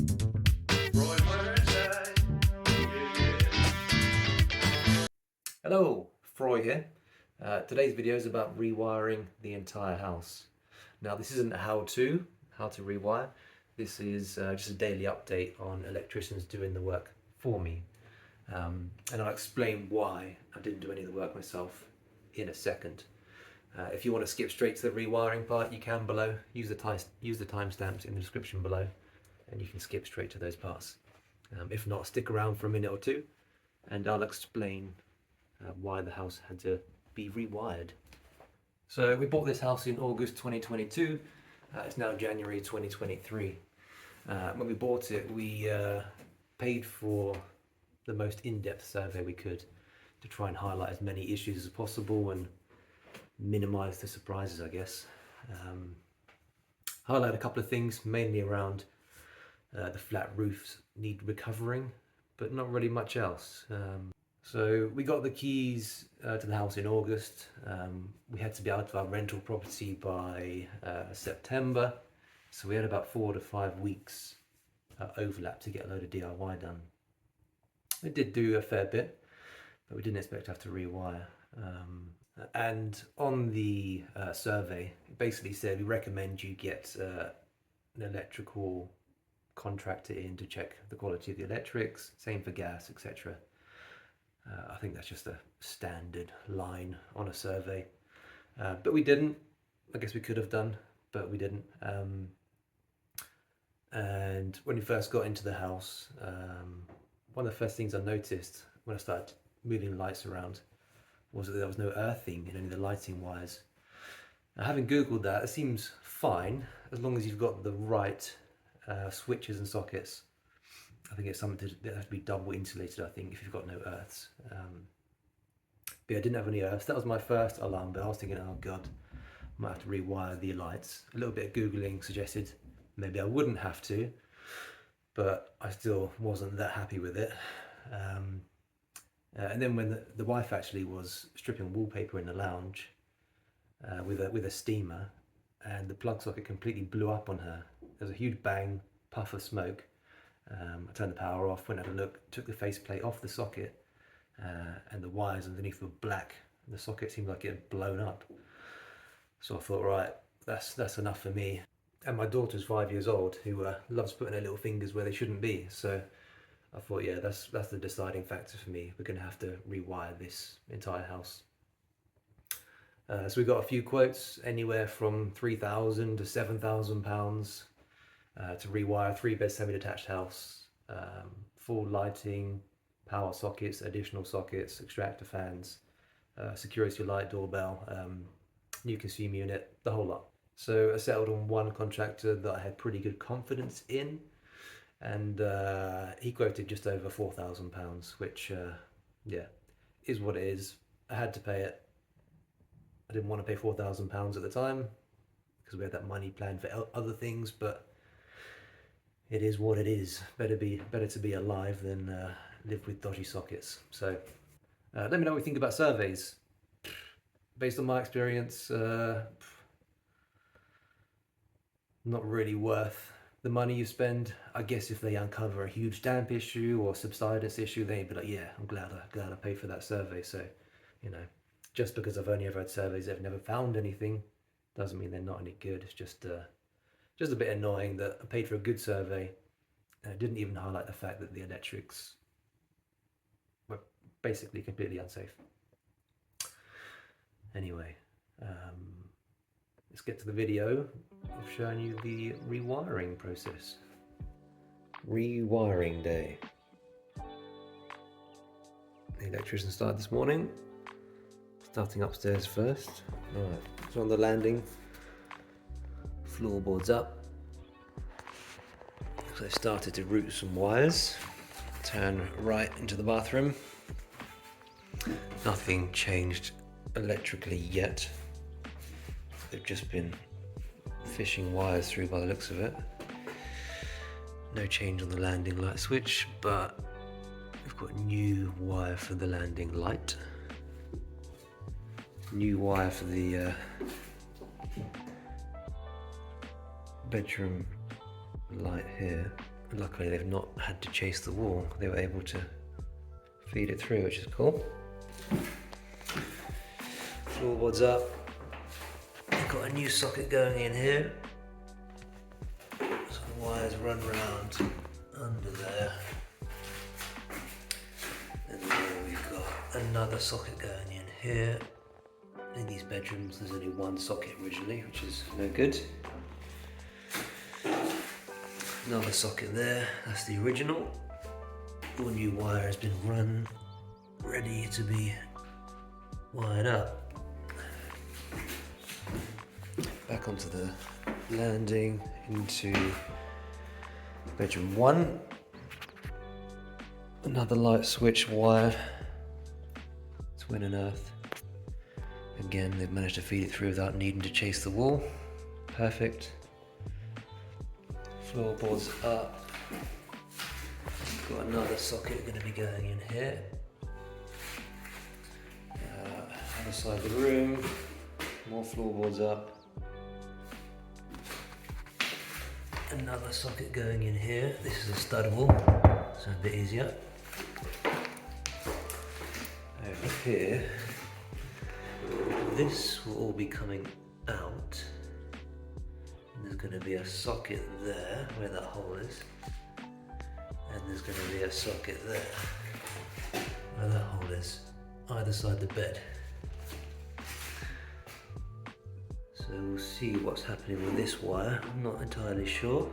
Froy, Whernside. Yeah. Hello, Froy here. Today's video is about rewiring the entire house. Now this isn't a how to rewire. This is just a daily update on electricians doing the work for me. And I'll explain why I didn't do any of the work myself in a second. If you want to skip straight to the rewiring part, you can below. Use the timestamps in the description below and you can skip straight to those parts. If not, stick around for a minute or two and I'll explain why the house had to be rewired. So we bought this house in August 2022. It's now January 2023. When we bought it, we paid for the most in-depth survey we could to try and highlight as many issues as possible and minimize the surprises, I guess. Highlight a couple of things, mainly around the flat roofs need recovering, but not really much else. So we got the keys to the house in August. We had to be out of our rental property by September. So we had about 4 to 5 weeks overlap to get a load of DIY done. It did do a fair bit, but we didn't expect to have to rewire. And on the survey, it basically said we recommend you get an electrical contractor in to check the quality of the electrics, same for gas, etc. I think that's just a standard line on a survey, but we didn't. I guess we could have done, but we didn't. And when we first got into the house, one of the first things I noticed when I started moving lights around was that there was no earthing in any of the lighting wires. Now, having Googled that, it seems fine as long as you've got the right switches and sockets. I think it's something that has to be double insulated, I think, if you've got no earths. But I didn't have any earths. That was my first alarm bell. I was thinking, oh God, I might have to rewire the lights. A little bit of Googling suggested maybe I wouldn't have to, but I still wasn't that happy with it. And then when the wife actually was stripping wallpaper in the lounge with a steamer, and the plug socket completely blew up on her. There was a huge bang, puff of smoke. I turned the power off, went and had a look, took the faceplate off the socket, and the wires underneath were black. The socket seemed like it had blown up. So I thought, right, that's enough for me. And my daughter's 5 years old, who loves putting her little fingers where they shouldn't be. So I thought, yeah, that's the deciding factor for me. We're going to have to rewire this entire house. So we got a few quotes, anywhere from £3,000 to £7,000 to rewire a 3-bed semi-detached house, full lighting, power sockets, additional sockets, extractor fans, security light, doorbell, new consumer unit, the whole lot. So I settled on one contractor that I had pretty good confidence in, and he quoted just over £4,000, which yeah, is what it is. I had to pay it. I didn't want to pay £4,000 at the time because we had that money planned for other things, but it is what it is. Better to be alive than live with dodgy sockets. So let me know what you think about surveys. Based on my experience, not really worth the money you spend. I guess if they uncover a huge damp issue or subsidence issue, they'd be like, yeah, I'm glad I paid for that survey. So, you know, just because I've only ever had surveys that have never found anything doesn't mean they're not any good. It's just a bit annoying that I paid for a good survey and it didn't even highlight the fact that the electrics were basically completely unsafe. Anyway, let's get to the video of showing you the rewiring process. Rewiring day. The electrician started this morning. Starting upstairs first. Alright, so on the landing, floorboards up. So I started to route some wires. Turn right into the bathroom. Nothing changed electrically yet. They've just been fishing wires through by the looks of it. No change on the landing light switch, but we've got new wire for the landing light. New wire for the bedroom light here. Luckily they've not had to chase the wall, they were able to feed it through, which is cool. Floorboards up. I've got a new socket going in here. So the wires run round under there. And then we've got another socket going in here. In these bedrooms there's only one socket originally, which is no good. Another socket there, that's the original. All new wire has been run, ready to be wired up. Back onto the landing, into bedroom 1. Another light switch wire. It's wind and earth. Again, they've managed to feed it through without needing to chase the wall. Perfect. Floorboards up. Got another socket going to be going in here. Other side of the room. More floorboards up. Another socket going in here. This is a stud wall, so a bit easier. Over here, this will all be coming out. There's going to be a socket there where that hole is, and there's going to be a socket there where that hole is, either side of the bed. So we'll see what's happening with this wire. I'm not entirely sure.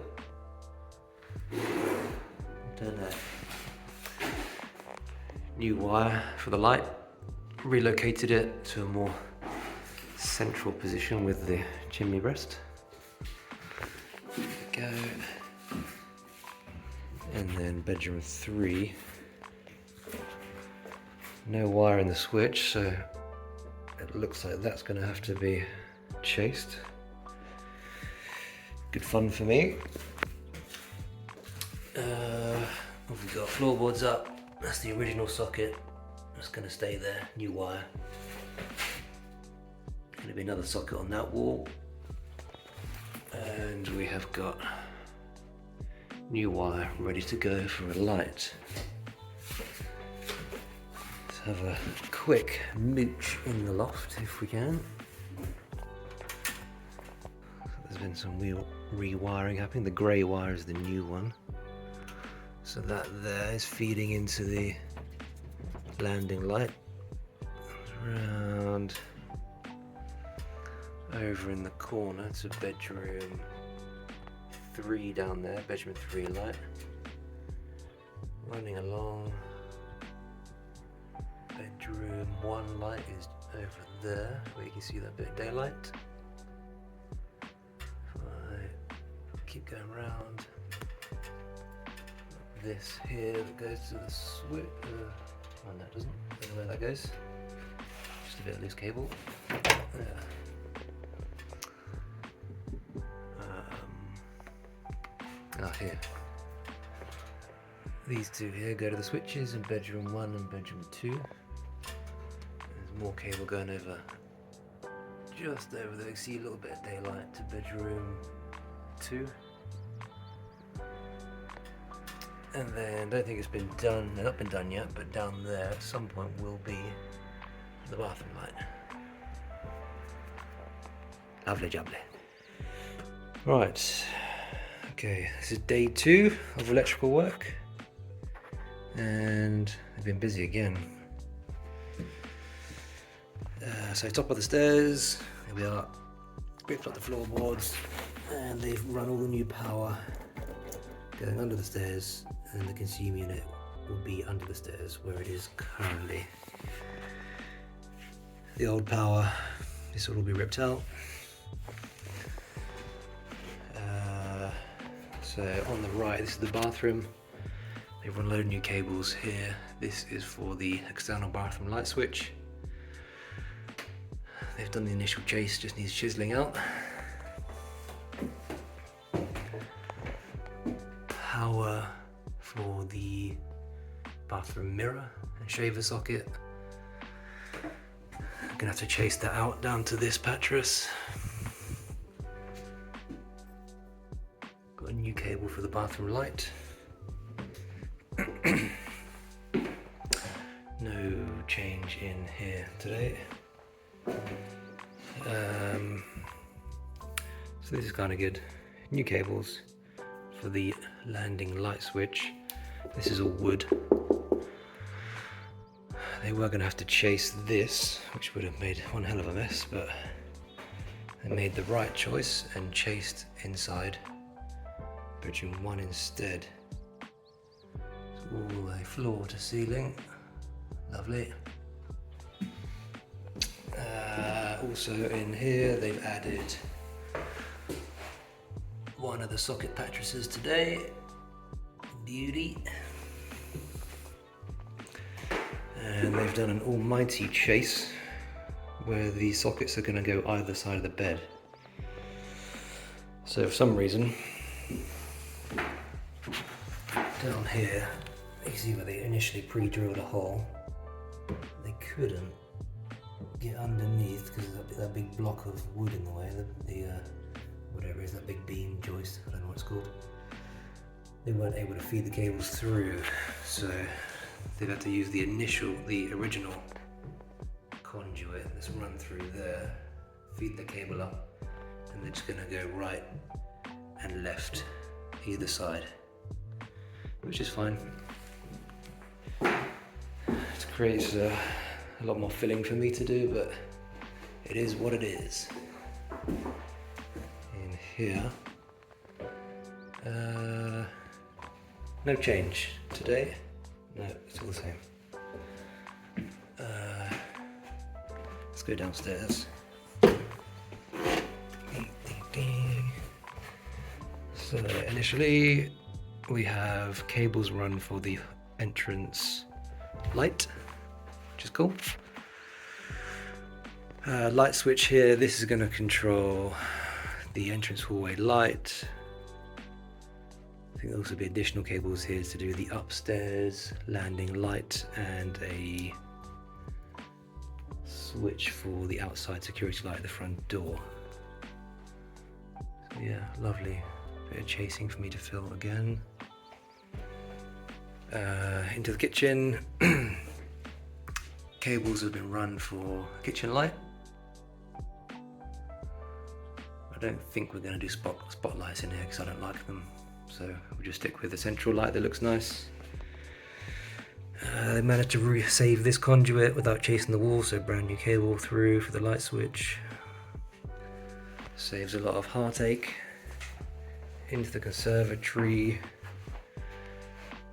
Don't know. New wire for the light. Relocated it to a more central position with the chimney breast. Go. And then bedroom 3. No wire in the switch, so it looks like that's going to have to be chased. Good fun for me. We've got floorboards up. That's the original socket. That's going to stay there. New wire. Going to be another socket on that wall. And we have got new wire ready to go for a light. Let's have a quick mooch in the loft if we can. There's been some rewiring happening. The grey wire is the new one. So that there is feeding into the landing light. Around over in the corner to bedroom 3 down there, bedroom 3 light. Running along. Bedroom 1 light is over there, where you can see that bit of daylight. Keep going around. This here that goes to the switch. Oh no, it doesn't. I don't know where that goes. Just a bit of loose cable. There. Here. These two here go to the switches in bedroom 1 and bedroom 2. There's more cable going over, just over there. You see a little bit of daylight to bedroom 2. And then, don't think it's been done, no, not been done yet, but down there at some point will be the bathroom light. Lovely jubbly. Right, okay, this is day 2 of electrical work. And I've been busy again. So top of the stairs, here we are, ripped up the floorboards, and they've run all the new power going under the stairs, and the consumer unit will be under the stairs where it is currently. The old power, this will all be ripped out. So on the right, this is the bathroom. They've run a load of new cables here. This is for the external bathroom light switch. They've done the initial chase, just needs chiseling out. Power for the bathroom mirror and shaver socket. I'm gonna have to chase that out down to this pattress. Got a new cable for the bathroom light. change in here today. So this is kind of good. New cables for the landing light switch. This is all wood. They were going to have to chase this, which would have made one hell of a mess, but they made the right choice and chased inside bedroom 1 instead. It's all the way floor to ceiling. Lovely. Also in here they've added one of the socket mattresses today. Beauty. And they've done an almighty chase where the sockets are going to go either side of the bed. So for some reason, down here, you can see where they initially pre-drilled a hole. They couldn't get underneath because of that big block of wood in the way, whatever it is, that big beam joist, I don't know what it's called. They weren't able to feed the cables through, so they've had to use the original conduit that's run through there, feed the cable up, and they're just going to go right and left either side, which is fine. It creates a lot more filling for me to do, but it is what it is. In here, no change today. No, it's all the same. Let's go downstairs. So initially we have cables run for the entrance light, which is cool. Light switch here, this is going to control the entrance hallway light. I think there'll also be additional cables here to do the upstairs landing light and a switch for the outside security light at the front door. So yeah, lovely. Bit of chasing for me to fill again. Into the kitchen. Cables have been run for kitchen light. I don't think we're going to do spotlights in here because I don't like them. So we'll just stick with the central light that looks nice. They managed to save this conduit without chasing the wall, so brand new cable through for the light switch. Saves a lot of heartache. Into the conservatory.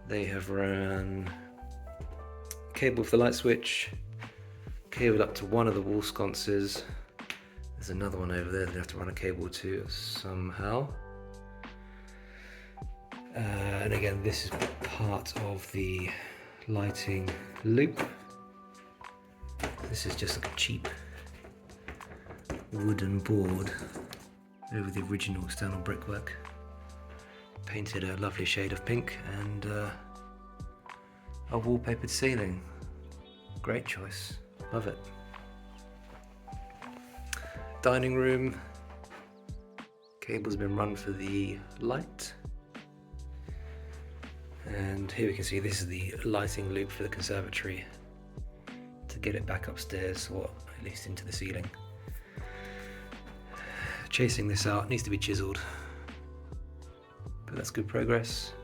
They have run cable for the light switch, cable up to one of the wall sconces. There's another one over there they have to run a cable to somehow. And again, this is part of the lighting loop. This is just like a cheap wooden board over the original external brickwork. Painted a lovely shade of pink and a wallpapered ceiling. Great choice, love it. Dining room, cable's been run for the light. And here we can see this is the lighting loop for the conservatory to get it back upstairs, or at least into the ceiling. Chasing this out, needs to be chiseled, but that's good progress.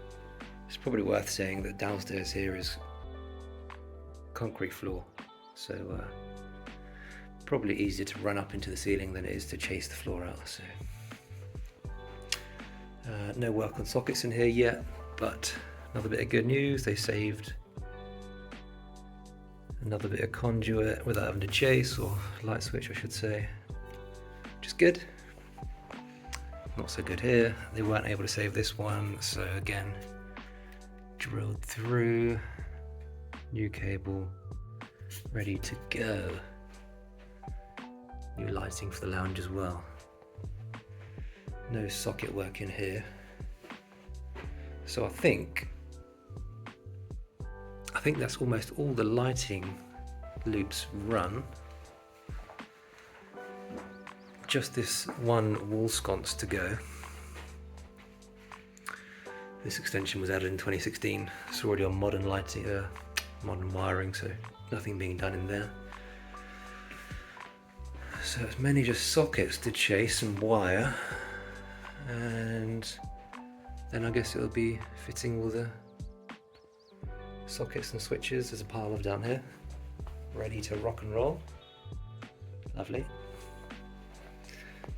It's probably worth saying that downstairs here is concrete floor, so probably easier to run up into the ceiling than it is to chase the floor out. So no work on sockets in here yet, but another bit of good news, they saved another bit of conduit without having to chase, or light switch I should say, which is good. Not so good here, they weren't able to save this one, so again, drilled through, new cable, ready to go. New lighting for the lounge as well. No socket work in here. So I think that's almost all the lighting loops run. Just this one wall sconce to go. This extension was added in 2016. It's already on modern lighting, modern wiring, so nothing being done in there. So it's mainly just sockets to chase and wire, and then I guess it'll be fitting all the sockets and switches. There's a pile of down here, ready to rock and roll. Lovely.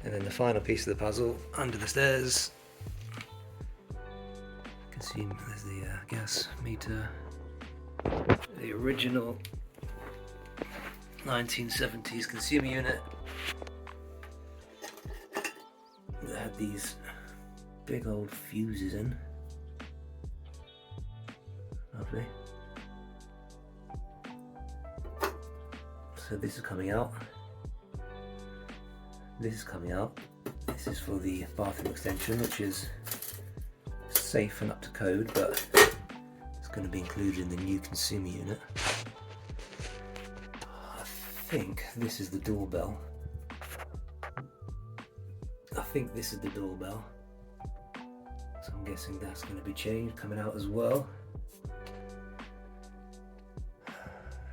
And then the final piece of the puzzle, under the stairs. You can see there's the gas meter, the original 1970s consumer unit that had these big old fuses in. Lovely. So this is coming out. This is coming out. This is for the bathroom extension, which is safe and up to code, but it's going to be included in the new consumer unit. I think this is the doorbell. I think this is the doorbell. So I'm guessing that's going to be changed, coming out as well.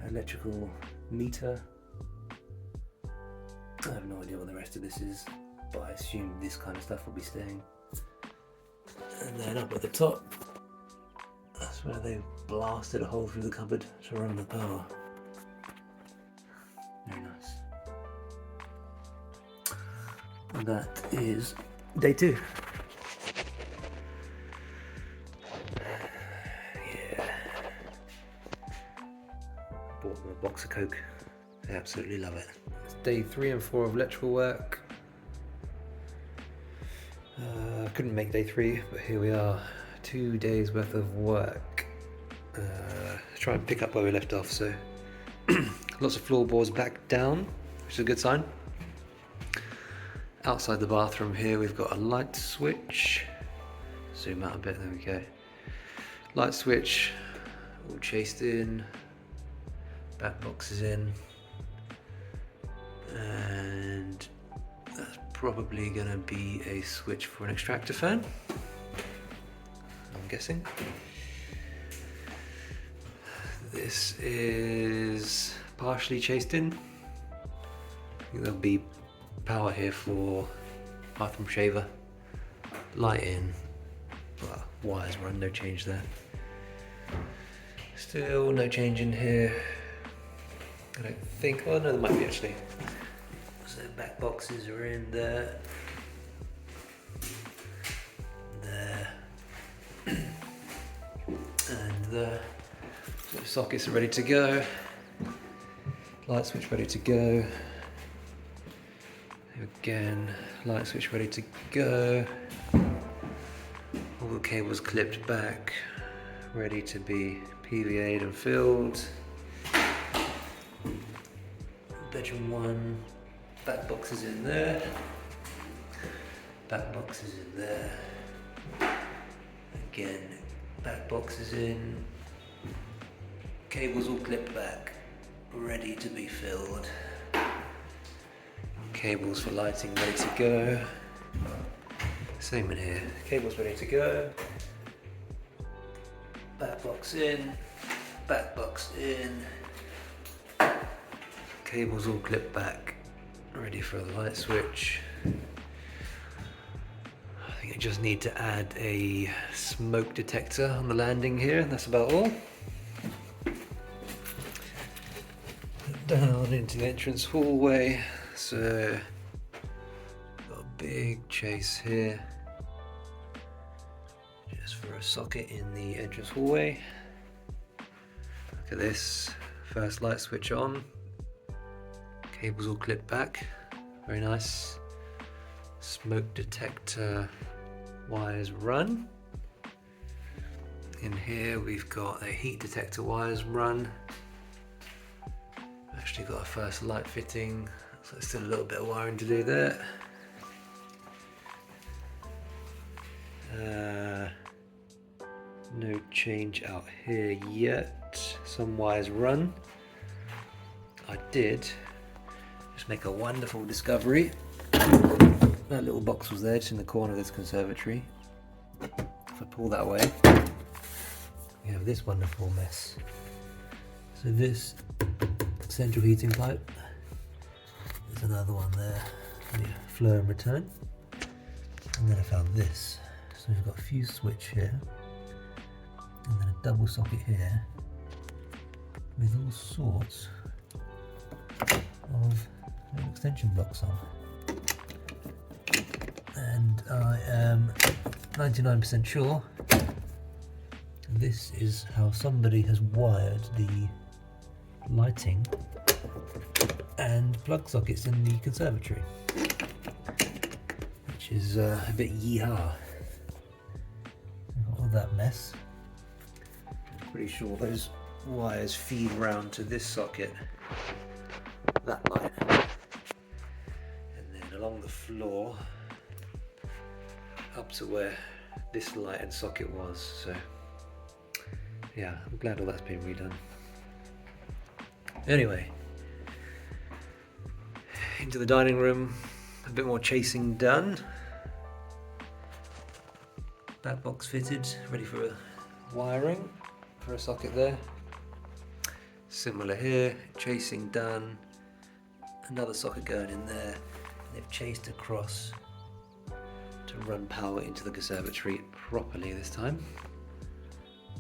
Electrical meter. I have no idea what the rest of this is, but I assume this kind of stuff will be staying. And then up at the top, that's where they blasted a hole through the cupboard to run the power. Very nice. And that is day 2. Yeah. Bought them a box of Coke. They absolutely love it. It's day 3 and 4 of electrical work. I couldn't make day 3, but here we are. 2 days worth of work. Try and pick up where we left off. So lots of floorboards back down, which is a good sign. Outside the bathroom here we've got a light switch. Zoom out a bit, there we go. Light switch, all chased in. Back boxes in. And that's probably going to be a switch for an extractor fan, I'm guessing. This is partially chased in. I think there'll be power here for bathroom shaver. Light in, well, wires run, no change there. Still no change in here. I don't think, oh no, there might be actually. So back boxes are in there, there, and there. So sockets are ready to go. Light switch ready to go. Again, light switch ready to go. All the cables clipped back, ready to be PVA'd and filled. Bedroom 1, back boxes in there, back boxes in there, again, back boxes in, cables all clipped back, ready to be filled, cables for lighting ready to go, same in here, cables ready to go, back box in, back box in, cables all clipped back, ready for the light switch. I think I just need to add a smoke detector on the landing here, and that's about all. Down into the entrance hallway, so got a big chase here, just for a socket in the entrance hallway. Look at this, first light switch on. Cables all clipped back, very nice. Smoke detector wires run. In here we've got a heat detector wires run. Actually got a first light fitting, so there's still a little bit of wiring to do there. No change out here yet. Some wires run. I did just make a wonderful discovery. That little box was there, just in the corner of this conservatory. If I pull that away, we have this wonderful mess. So this central heating pipe, there's another one there, the flow and return. And then I found this. So we've got a fuse switch here, and then a double socket here with all sorts of little extension blocks on. And I am 99% sure this is how somebody has wired the lighting and plug sockets in the conservatory, which is a bit yeehaw. All that mess. Pretty sure those wires feed round to this socket, that light, and then along the floor up to where this light and socket was. So yeah, I'm glad all that's been redone. Anyway, into the dining room, a bit more chasing done. Back box fitted, ready for wiring for a socket there. Similar here, chasing done. Another socket going in there. They've chased across to run power into the conservatory properly this time.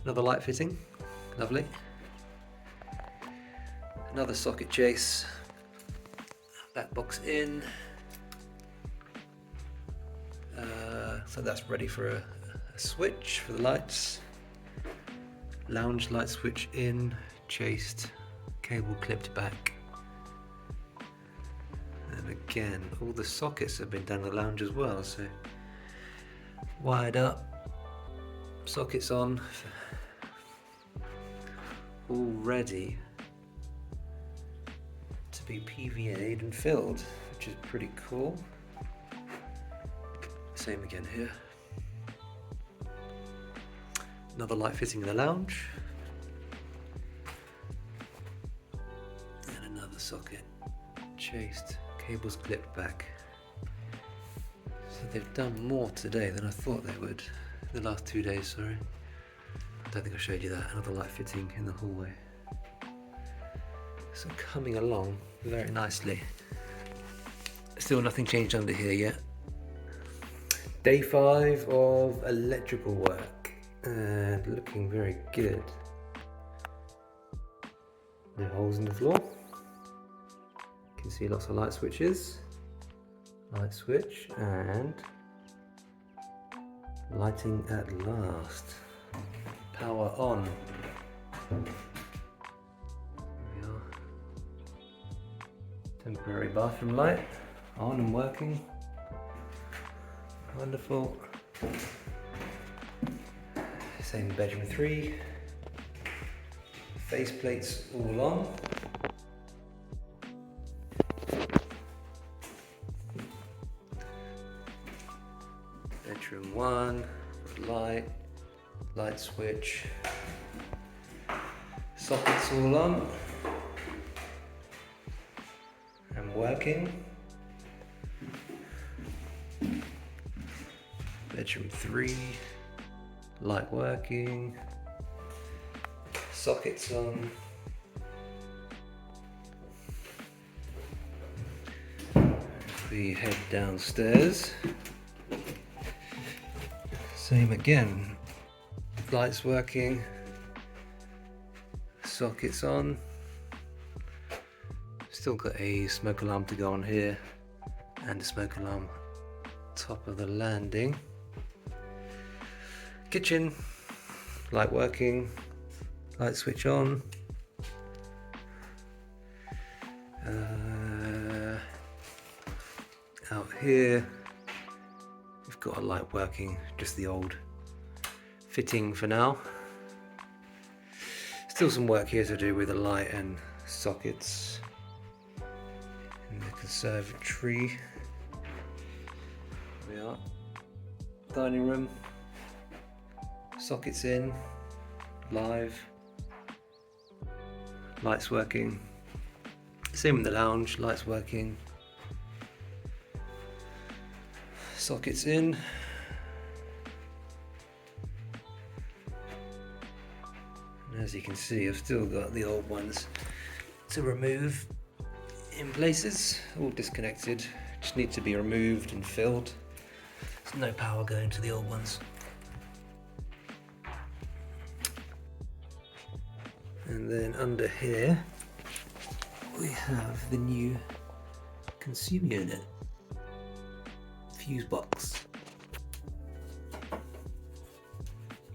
Another light fitting, lovely. Another socket chase, back box in. So that's ready for a switch for the lights. Lounge light switch in, chased, cable clipped back. And again, all the sockets have been done in the lounge as well, so wired up, sockets on, all ready to be PVA'd and filled, which is pretty cool. Same again here. Another light fitting in the lounge. And another socket chased, cables clipped back. So they've done more today than I thought they would. The last 2 days, sorry. I don't think I showed you that. Another light fitting in the hallway. So coming along very nicely. Still nothing changed under here yet. Day 5 of electrical work, and looking very good. No holes in the floor. You can see lots of light switches. Light switch and lighting at last. Power on. There we are. Temporary bathroom light on and working. Wonderful. Same in bedroom 3. Face plates all on. Bedroom 1, light switch. Sockets all on and working. Bedroom 3, light working, sockets on. If we head downstairs, same again, lights working, sockets on. Still got a smoke alarm to go on here and a smoke alarm top of the landing. Kitchen, light working, light switch on. Out here, we've got a light working, just the old fitting for now. Still some work here to do with the light and sockets in the conservatory. Here we are, dining room. Sockets in, live, lights working. Same in the lounge, lights working. Sockets in. As you can see, I've still got the old ones to remove in places, all disconnected, just need to be removed and filled. There's no power going to the old ones. And then under here we have the new consumer unit fuse box.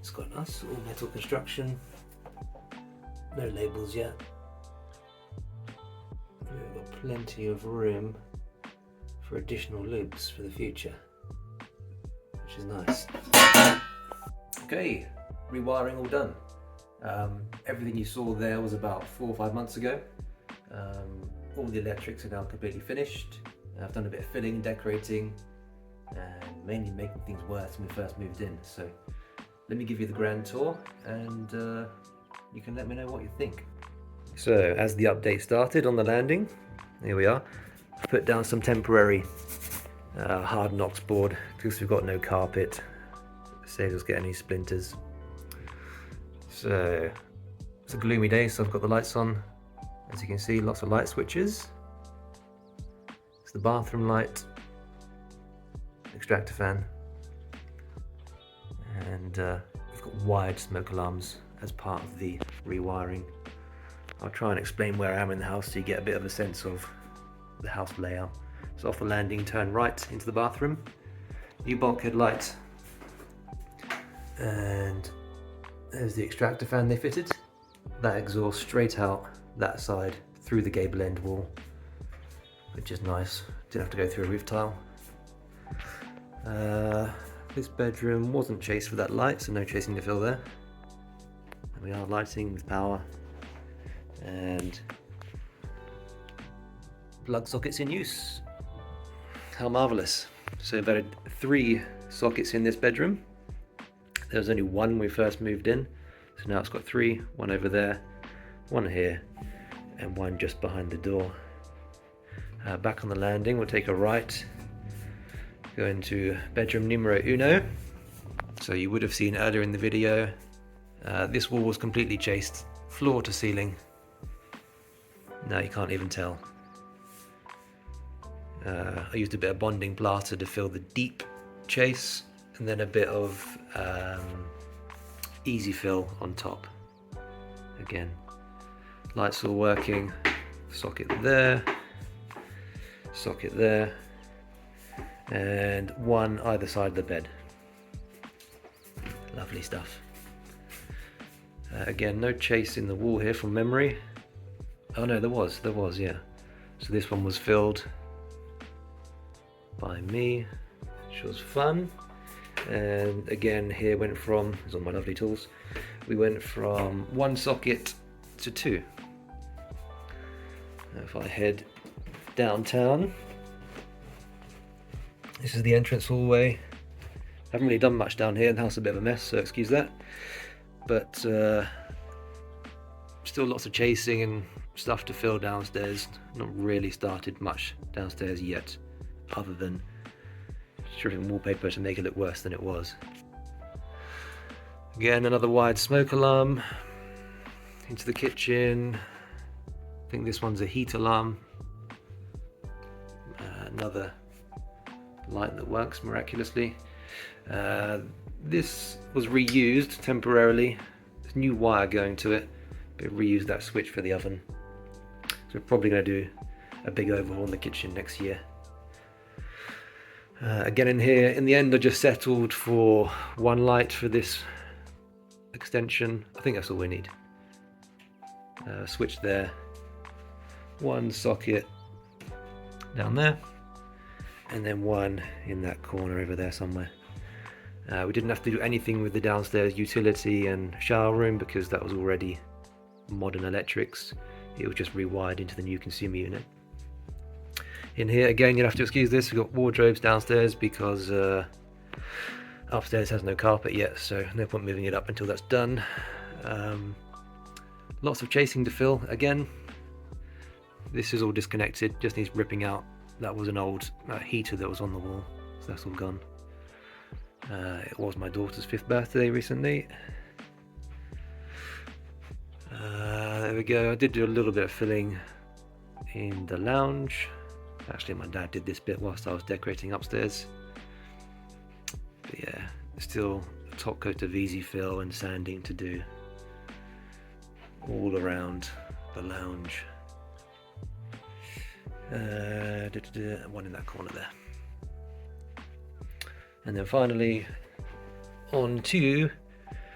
It's quite nice, all metal construction, no labels yet. We've got plenty of room for additional loops for the future, which is nice. Okay, rewiring all done. Everything you saw there was about 4 or 5 months ago. All the electrics are now completely finished. I've done a bit of filling, decorating, and mainly making things worse when we first moved in. So let me give you the grand tour, and you can let me know what you think. So as the update started on the landing, here we are. I've put down some temporary hard knocks board because we've got no carpet. Saves us getting any splinters. So it's a gloomy day, so I've got the lights on. As you can see, lots of light switches. It's the bathroom light, extractor fan, and we've got wired smoke alarms as part of the rewiring. I'll try and explain where I am in the house so you get a bit of a sense of the house layout. So off the landing, turn right into the bathroom. New bulkhead light, and there's the extractor fan they fitted. That exhausts straight out that side through the gable end wall, which is nice. Didn't have to go through a roof tile. This bedroom wasn't chased for that light, so no chasing to fill there. And we are lighting with power and plug sockets in use. How marvellous. So there are 3 sockets in this bedroom. There was only 1 when we first moved in, so now it's got 3, 1 over there, 1 here, and 1 just behind the door. Back on the landing, we'll take a right, go into bedroom numero uno. So you would have seen earlier in the video, this wall was completely chased, floor to ceiling. Now you can't even tell. I used a bit of bonding plaster to fill the deep chase, and then a bit of easy fill on top. Again, lights all working, socket there, and 1 either side of the bed. Lovely stuff. Again, no chase in the wall here from memory. Oh no, there was, yeah. So this one was filled by me, which was fun. And again, here went from, it's on my lovely tools, we went from 1 socket to 2. Now if I head downtown, this is the entrance hallway. Haven't really done much down here, the house is a bit of a mess, so excuse that. But still lots of chasing and stuff to fill downstairs. Not really started much downstairs yet, other than stripping wallpaper to make it look worse than it was. Again, another wired smoke alarm. Into the kitchen. I think this one's a heat alarm. Another light that works miraculously. This was reused temporarily. There's new wire going to it, but reused that switch for the oven. So we're probably going to do a big overhaul in the kitchen next year. Again in here, in the end I just settled for 1 light for this extension. I think that's all we need. Switch there, 1 socket down there, and then 1 in that corner over there somewhere. We didn't have to do anything with the downstairs utility and shower room because that was already modern electrics. It was just rewired into the new consumer unit. In here, again, you'll have to excuse this, we've got wardrobes downstairs because upstairs has no carpet yet, so no point moving it up until that's done. Lots of chasing to fill. Again, this is all disconnected, just needs ripping out. That was an old heater that was on the wall, so that's all gone. It was my daughter's 5th birthday recently. There we go. I did do a little bit of filling in the lounge. Actually, my dad did this bit whilst I was decorating upstairs. But yeah, still a top coat of easy fill and sanding to do all around the lounge. One in that corner there. And then finally on to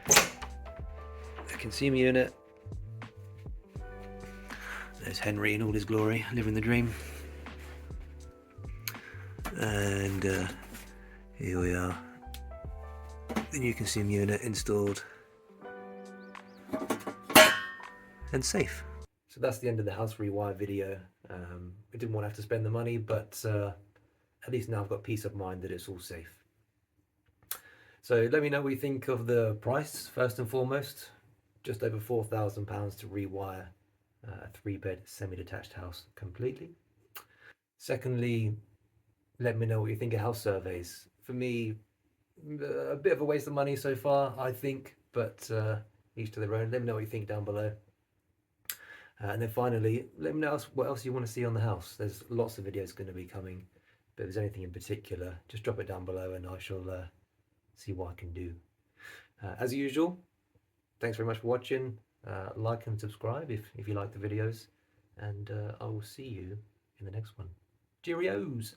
the consumer unit. There's Henry in all his glory, living the dream. And here we are, the new consumer unit installed and safe. So that's the end of the house rewire video. I didn't want to have to spend the money, but at least now I've got peace of mind that it's all safe. So let me know what you think of the price first and foremost. Just over £4,000 to rewire a 3-bed semi-detached house completely. Secondly, let me know what you think of house surveys. For me, a bit of a waste of money so far, I think, but each to their own. Let me know what you think down below. And then finally, let me know what else you want to see on the house. There's lots of videos going to be coming, but if there's anything in particular, just drop it down below and I shall see what I can do. As usual, thanks very much for watching. Like and subscribe if you like the videos, and I will see you in the next one. Cheerios!